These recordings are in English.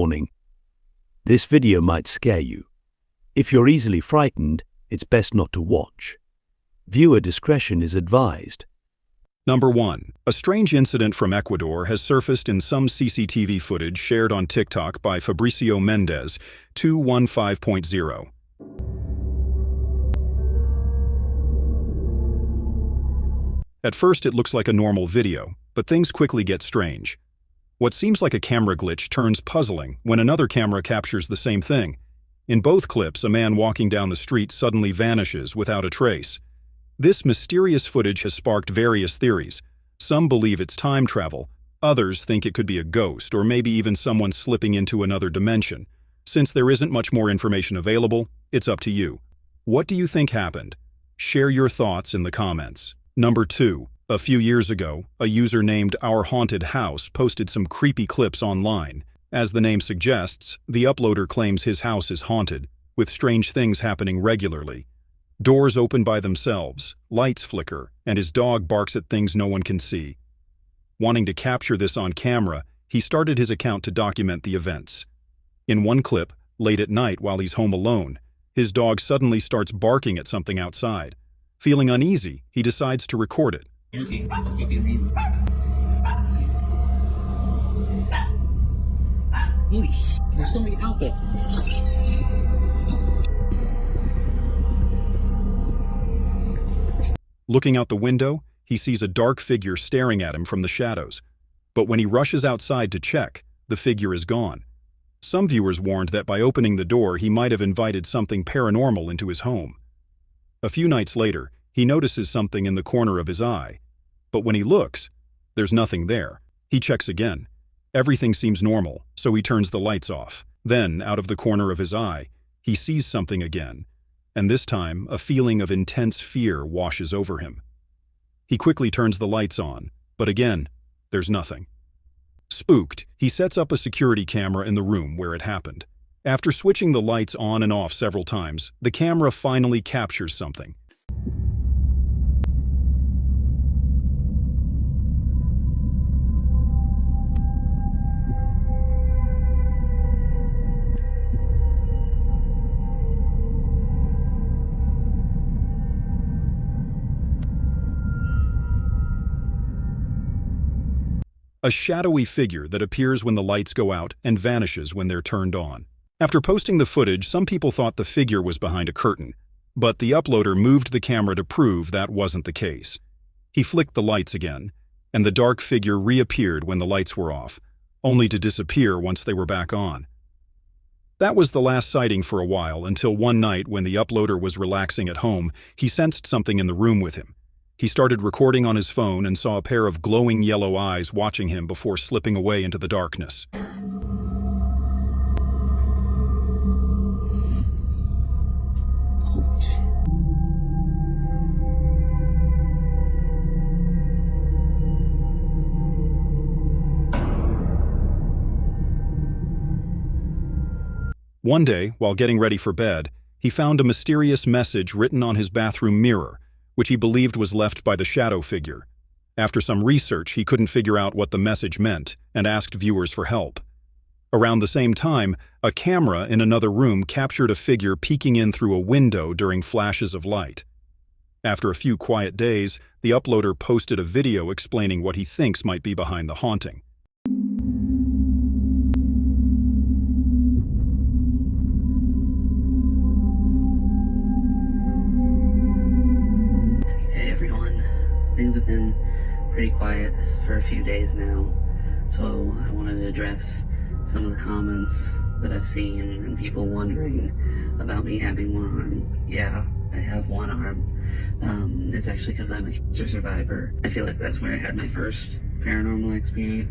warning. This video might scare you. If you're easily frightened, it's best not to watch. Viewer discretion is advised. Number 1. A strange incident from Ecuador has surfaced in some CCTV footage shared on TikTok by Fabricio Mendez, 215.0. At first it looks like a normal video, but things quickly get strange. What seems like a camera glitch turns puzzling when another camera captures the same thing. In both clips, a man walking down the street suddenly vanishes without a trace. This mysterious footage has sparked various theories. Some believe it's time travel, others think it could be a ghost or maybe even someone slipping into another dimension. Since there isn't much more information available, it's up to you. What do you think happened? Share your thoughts in the comments. Number 2. A few years ago, a user named Our Haunted House posted some creepy clips online. As the name suggests, the uploader claims his house is haunted, with strange things happening regularly. Doors open by themselves, lights flicker, and his dog barks at things no one can see. Wanting to capture this on camera, he started his account to document the events. In one clip, late at night while he's home alone, his dog suddenly starts barking at something outside. Feeling uneasy, he decides to record it. There's somebody out there. Looking out the window, he sees a dark figure staring at him from the shadows. But when he rushes outside to check, the figure is gone. Some viewers warned that by opening the door, he might have invited something paranormal into his home. A few nights later, he notices something in the corner of his eye. But when he looks, there's nothing there. He checks again. Everything seems normal, so he turns the lights off. Then, out of the corner of his eye, he sees something again. And this time, a feeling of intense fear washes over him. He quickly turns the lights on, but again, there's nothing. Spooked, he sets up a security camera in the room where it happened. After switching the lights on and off several times, the camera finally captures something. A shadowy figure that appears when the lights go out and vanishes when they're turned on. After posting the footage, some people thought the figure was behind a curtain, but the uploader moved the camera to prove that wasn't the case. He flicked the lights again, and the dark figure reappeared when the lights were off, only to disappear once they were back on. That was the last sighting for a while, until one night when the uploader was relaxing at home, he sensed something in the room with him. He started recording on his phone and saw a pair of glowing yellow eyes watching him before slipping away into the darkness. One day, while getting ready for bed, he found a mysterious message written on his bathroom mirror, which he believed was left by the shadow figure. After some research, he couldn't figure out what the message meant and asked viewers for help. Around the same time, a camera in another room captured a figure peeking in through a window during flashes of light. After a few quiet days, the uploader posted a video explaining what he thinks might be behind the haunting. Things have been pretty quiet for a few days now, so I wanted to address some of the comments that I've seen and people wondering about me having one arm. Yeah, I have one arm. It's actually because I'm a cancer survivor. I feel like that's where I had my first paranormal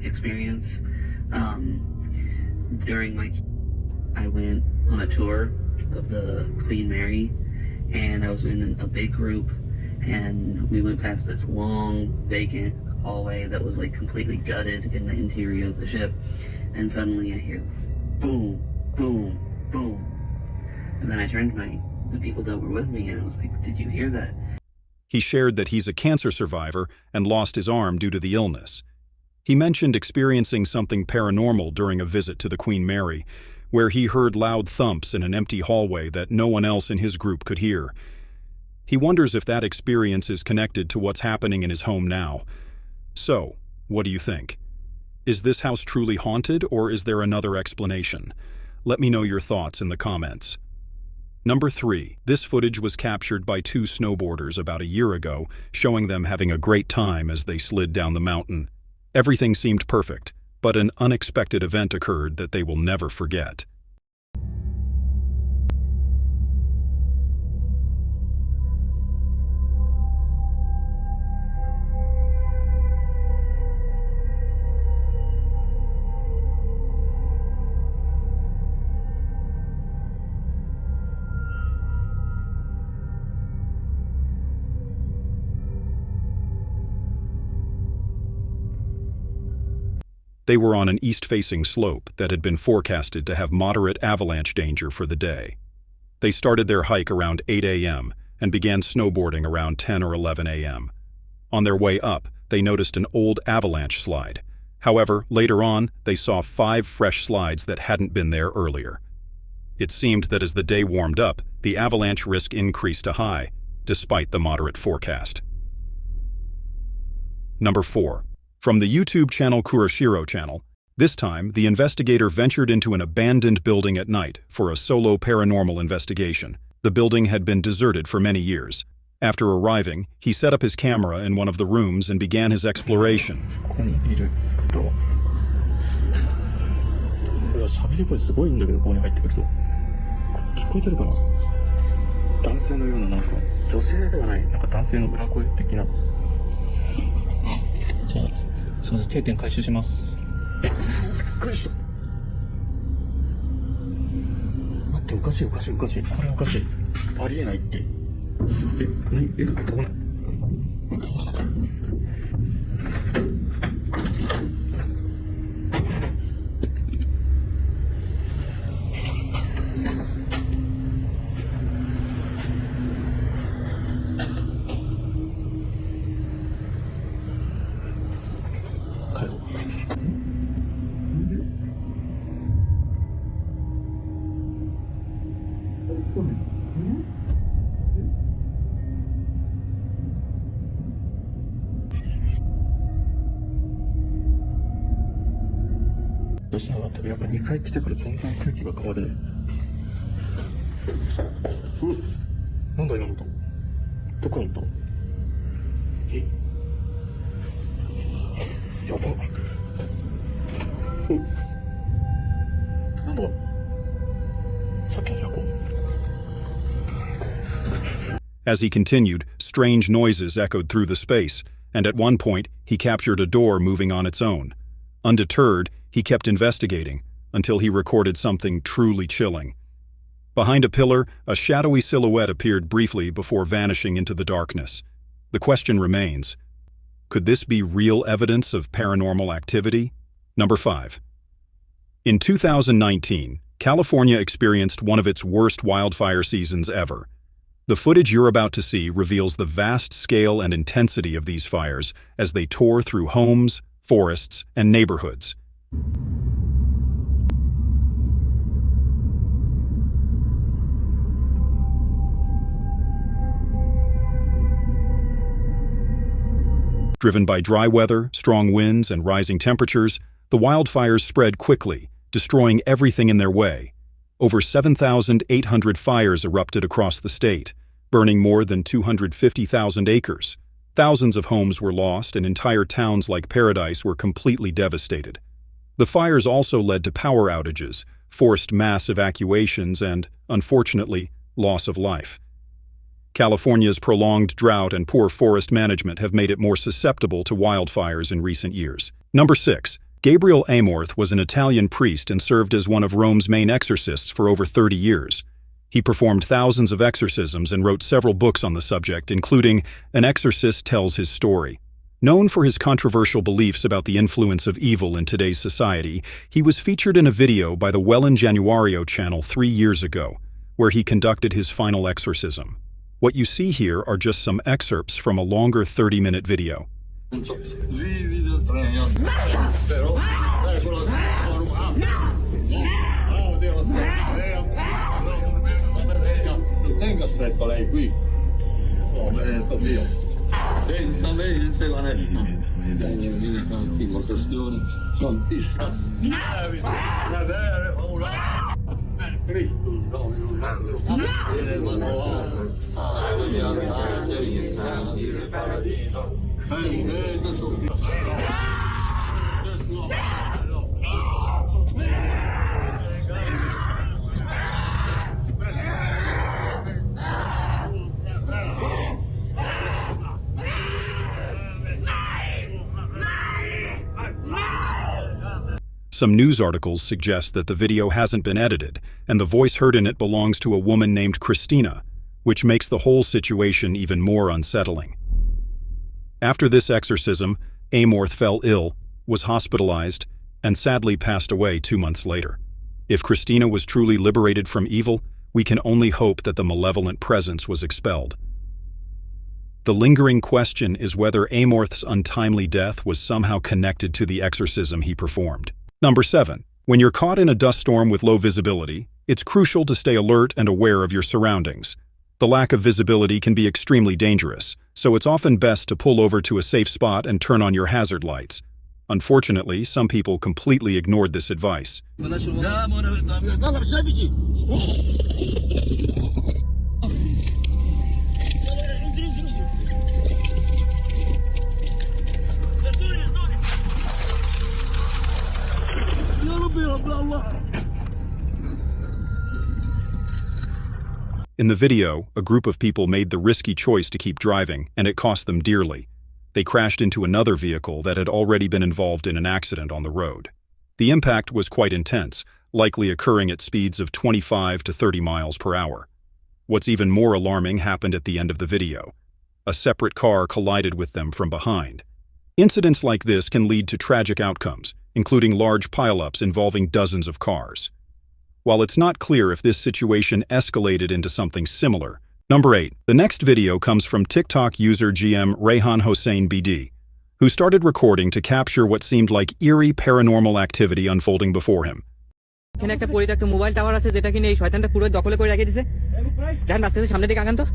experience. I went on a tour of the Queen Mary, and I was in a big group, and we went past this long vacant hallway that was like completely gutted in the interior of the ship, and suddenly I hear boom, boom, boom, and then I turned to the people that were with me and I was like, did you hear that? He shared that he's a cancer survivor and lost his arm due to the illness. He mentioned experiencing something paranormal during a visit to the Queen Mary, where he heard loud thumps in an empty hallway that no one else in his group could hear. He wonders if that experience is connected to what's happening in his home now. So, what do you think? Is this house truly haunted, or is there another explanation? Let me know your thoughts in the comments. Number 3. This footage was captured by 2 snowboarders about a year ago, showing them having a great time as they slid down the mountain. Everything seemed perfect, but an unexpected event occurred that they will never forget. They were on an east-facing slope that had been forecasted to have moderate avalanche danger for the day. They started their hike around 8 a.m. and began snowboarding around 10 or 11 a.m. On their way up, they noticed an old avalanche slide. However, later on, they saw 5 fresh slides that hadn't been there earlier. It seemed that as the day warmed up, the avalanche risk increased to high, despite the moderate forecast. Number 4. From the YouTube channel Kurashiro channel, this time the investigator ventured into an abandoned building at night for a solo paranormal investigation. The building had been deserted for many years. After arriving, he set up his camera in one of the rooms and began his exploration. 喋り声すごいんだけど、ここに入ってくると聞こえてるかな。男性のような、なんか女性ではない、なんか男性の裏声的な。じゃあすみません、定点回収します。びっくりした。待って、おかしいおかしいおかしい、これおかしい、ありえないって。どこない。どうしなかったらやっぱ2回来てから全然空気が変わるね。なんだ今のと。どこにいた。やば。なんだ。さっきの箱。As he continued, strange noises echoed through the space, and at one point, he captured a door moving on its own. Undeterred, he kept investigating until he recorded something truly chilling. Behind a pillar, a shadowy silhouette appeared briefly before vanishing into the darkness. The question remains, could this be real evidence of paranormal activity? Number 5. In 2019, California experienced one of its worst wildfire seasons ever. The footage you're about to see reveals the vast scale and intensity of these fires as they tore through homes, forests, and neighborhoods. Driven by dry weather, strong winds, and rising temperatures, the wildfires spread quickly, destroying everything in their way. Over 7,800 fires erupted across the state, burning more than 250,000 acres. Thousands of homes were lost, and entire towns like Paradise were completely devastated. The fires also led to power outages, forced mass evacuations, and, unfortunately, loss of life. California's prolonged drought and poor forest management have made it more susceptible to wildfires in recent years. Number 6. Gabriel Amorth was an Italian priest and served as one of Rome's main exorcists for over 30 years. He performed thousands of exorcisms and wrote several books on the subject, including An Exorcist Tells His Story. Known for his controversial beliefs about the influence of evil in today's society, he was featured in a video by the Well in Januario channel 3 years ago, where he conducted his final exorcism. What you see here are just some excerpts from a longer 30-minute video. Tenga stretto lei qui. Oh, via. Senta lei, se la tranquillo, questione. Non ti Some news articles suggest that the video hasn't been edited, and the voice heard in it belongs to a woman named Christina, which makes the whole situation even more unsettling. After this exorcism, Amorth fell ill, was hospitalized, and sadly passed away 2 months later. If Christina was truly liberated from evil, we can only hope that the malevolent presence was expelled. The lingering question is whether Amorth's untimely death was somehow connected to the exorcism he performed. Number 7. When you're caught in a dust storm with low visibility, it's crucial to stay alert and aware of your surroundings. The lack of visibility can be extremely dangerous, so it's often best to pull over to a safe spot and turn on your hazard lights. Unfortunately, some people completely ignored this advice. In the video, a group of people made the risky choice to keep driving, and it cost them dearly. They crashed into another vehicle that had already been involved in an accident on the road. The impact was quite intense, likely occurring at speeds of 25 to 30 miles per hour. What's even more alarming happened at the end of the video. A separate car collided with them from behind. Incidents like this can lead to tragic outcomes, including large pileups involving dozens of cars. While it's not clear if this situation escalated into something similar. Number 8. The next video comes from TikTok user GM Rayhan Hossein BD, who started recording to capture what seemed like eerie paranormal activity unfolding before him. একটা পরিত্যক্ত mobile tower আছে যেটা কিনে এই শয়তানটা পুরো দখলে করে রেখে দিয়েছে। দেখেন রাস্তা থেকে সামনে দিকে আগান তো।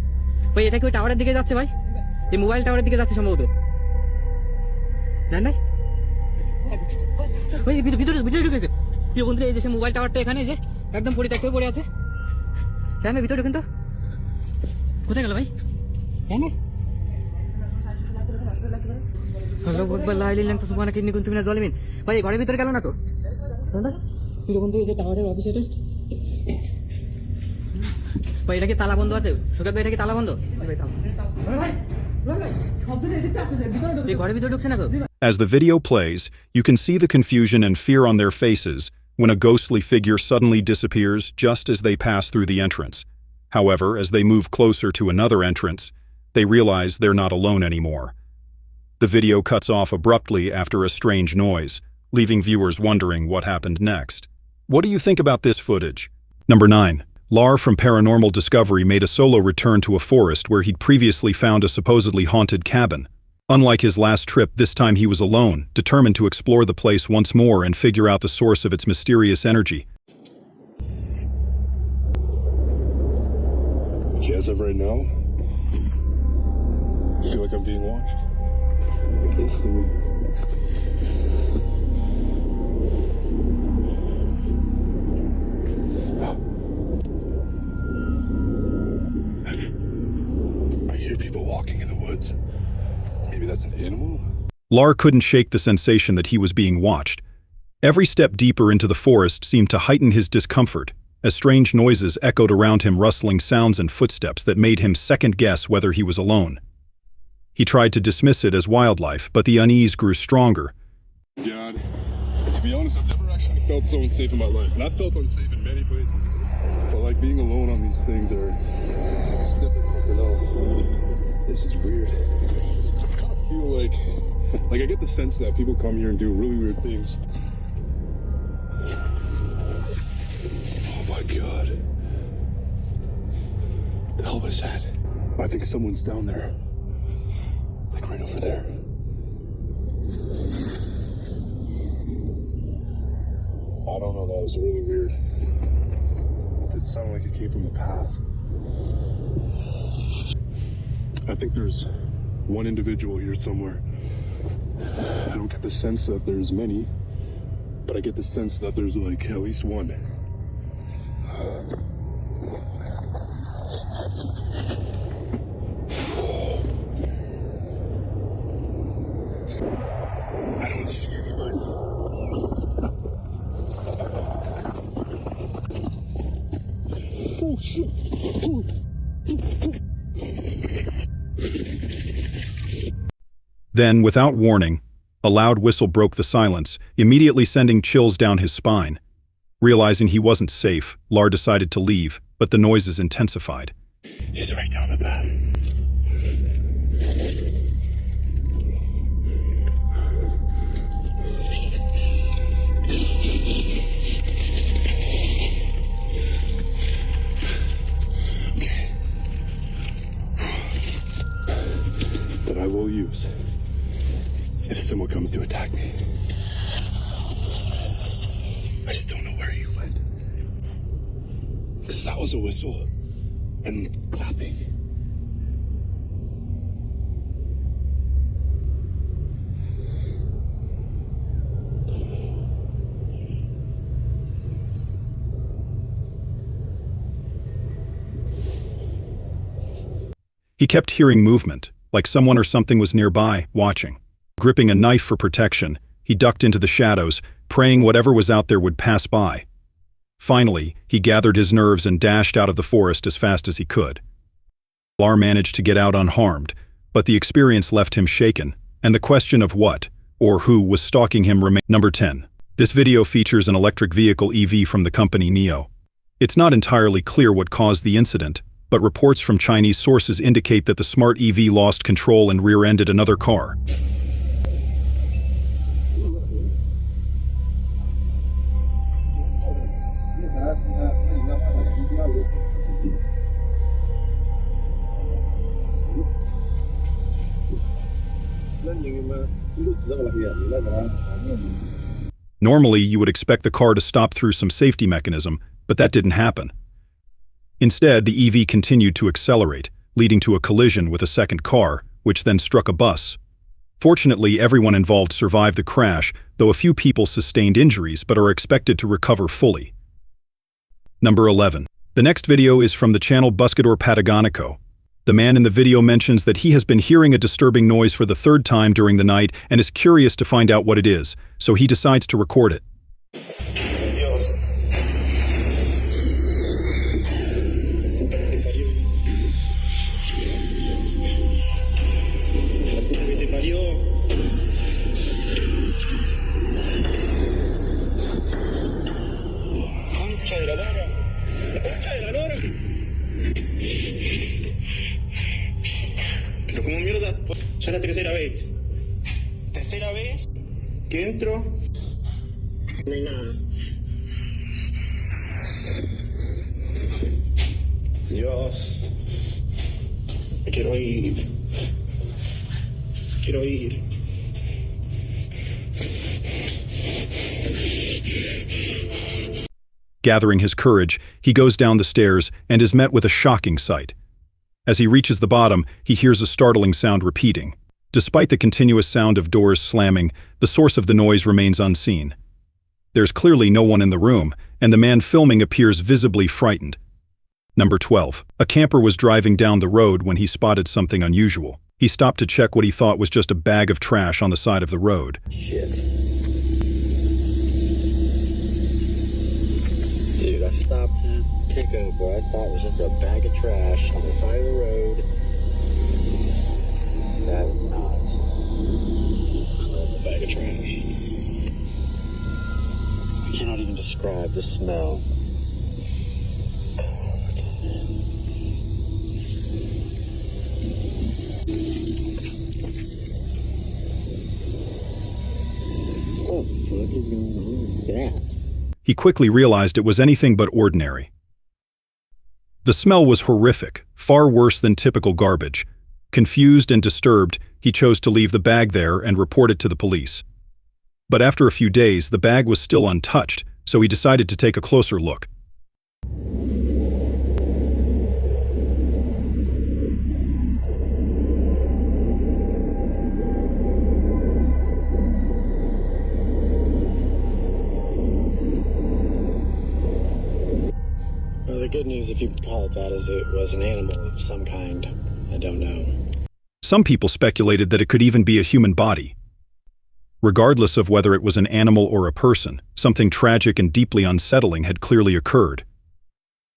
ভাই এটা কি ওই টাওয়ারের দিকে যাচ্ছে ভাই? এই মোবাইল টাওয়ারের দিকে যাচ্ছে সম্ভবত। জানেন ভাই? ভাই ভিতরে ঢুকেছে। প্রিয় বন্ধুরা এই যে মোবাইল টাওয়ারটা এখানে যে একদম পরিত্যক্ত হয়ে পড়ে আছে। জানেন ভিতরে ঢুকেন তো। কোথায় গেল ভাই? জানেন? আল্লাহু আকবার লা ইলাহা ইল্লাল্লাহ সুবহানাকা ইন্নী কুনতু মিনাজ জালিমিন। ভাই ঘরের ভিতরে গেল না তো? জানেন? প্রিয় বন্ধু এই যে টাওয়ারের অফিস এটা। ভাই এটা কি তালা বন্ধ আছে? সুগাত ভাই এটা কি তালা বন্ধ? ভাই তালা। ভাই As the video plays, you can see the confusion and fear on their faces when a ghostly figure suddenly disappears just as they pass through the entrance. However, as they move closer to another entrance, they realize they're not alone anymore. The video cuts off abruptly after a strange noise, leaving viewers wondering what happened next. What do you think about this footage? Number 9. Lar from Paranormal Discovery made a solo return to a forest where he'd previously found a supposedly haunted cabin. Unlike his last trip, this time he was alone, determined to explore the place once more and figure out the source of its mysterious energy. As of right now, I feel like I'm being watched. Instantly. I hear people walking in the woods. Maybe that's an animal? Lar couldn't shake the sensation that he was being watched. Every step deeper into the forest seemed to heighten his discomfort, as strange noises echoed around him, rustling sounds and footsteps that made him second-guess whether he was alone. He tried to dismiss it as wildlife, but the unease grew stronger. God, to be honest, I've never actually felt so unsafe in my life. And I've felt unsafe in many places. But like being alone on these things are it's something else. This is weird. I kind of feel like I get the sense that people come here and do really weird things. Oh my God. What the hell was that? I think someone's down there. Like right over there. I don't know, that was really weird. It sounded like it came from the path. I think there's one individual here somewhere. I don't get the sense that there's many, but I get the sense that there's like at least one. I don't see anybody. Oh shit. Oh. Then, without warning, a loud whistle broke the silence, immediately sending chills down his spine. Realizing he wasn't safe, Lar decided to leave, but the noises intensified. He's right down the path. That I will use if someone comes to attack me. I just don't know where he went. Because that was a whistle and clapping. He kept hearing movement, like someone or something was nearby, watching. Gripping a knife for protection, he ducked into the shadows, praying whatever was out there would pass by. Finally, he gathered his nerves and dashed out of the forest as fast as he could. Lar managed to get out unharmed, but the experience left him shaken, and the question of what, or who, was stalking him remained. Number 10. This video features an electric vehicle EV from the company NIO. It's not entirely clear what caused the incident, but reports from Chinese sources indicate that the smart EV lost control and rear-ended another car. Normally, you would expect the car to stop through some safety mechanism, but that didn't happen. Instead, the EV continued to accelerate, leading to a collision with a second car, which then struck a bus. Fortunately, everyone involved survived the crash, though a few people sustained injuries but are expected to recover fully. Number 11. The next video is from the channel Buscador Patagonico. The man in the video mentions that he has been hearing a disturbing noise for the third time during the night and is curious to find out what it is, so he decides to record it. Pero como mierda, ya la tercera vez. Tercera vez que entro, no hay nada. Dios, me quiero ir. Quiero ir. Gathering his courage, he goes down the stairs and is met with a shocking sight. As he reaches the bottom, he hears a startling sound repeating. Despite the continuous sound of doors slamming, the source of the noise remains unseen. There's clearly no one in the room, and the man filming appears visibly frightened. Number 12. A camper was driving down the road when he spotted something unusual. He stopped to check what he thought was just a bag of trash on the side of the road. Shit. Dude, I stopped to pick up what I thought was just a bag of trash on the side of the road. That is not a bag of trash. I cannot even describe the smell. What the fuck is going on with that? He quickly realized it was anything but ordinary. The smell was horrific, far worse than typical garbage. Confused and disturbed, he chose to leave the bag there and report it to the police. But after a few days, the bag was still untouched, so he decided to take a closer look. Well, the good news, if you can call it that, is it was an animal of some kind. I don't know. Some people speculated that it could even be a human body. Regardless of whether it was an animal or a person, something tragic and deeply unsettling had clearly occurred.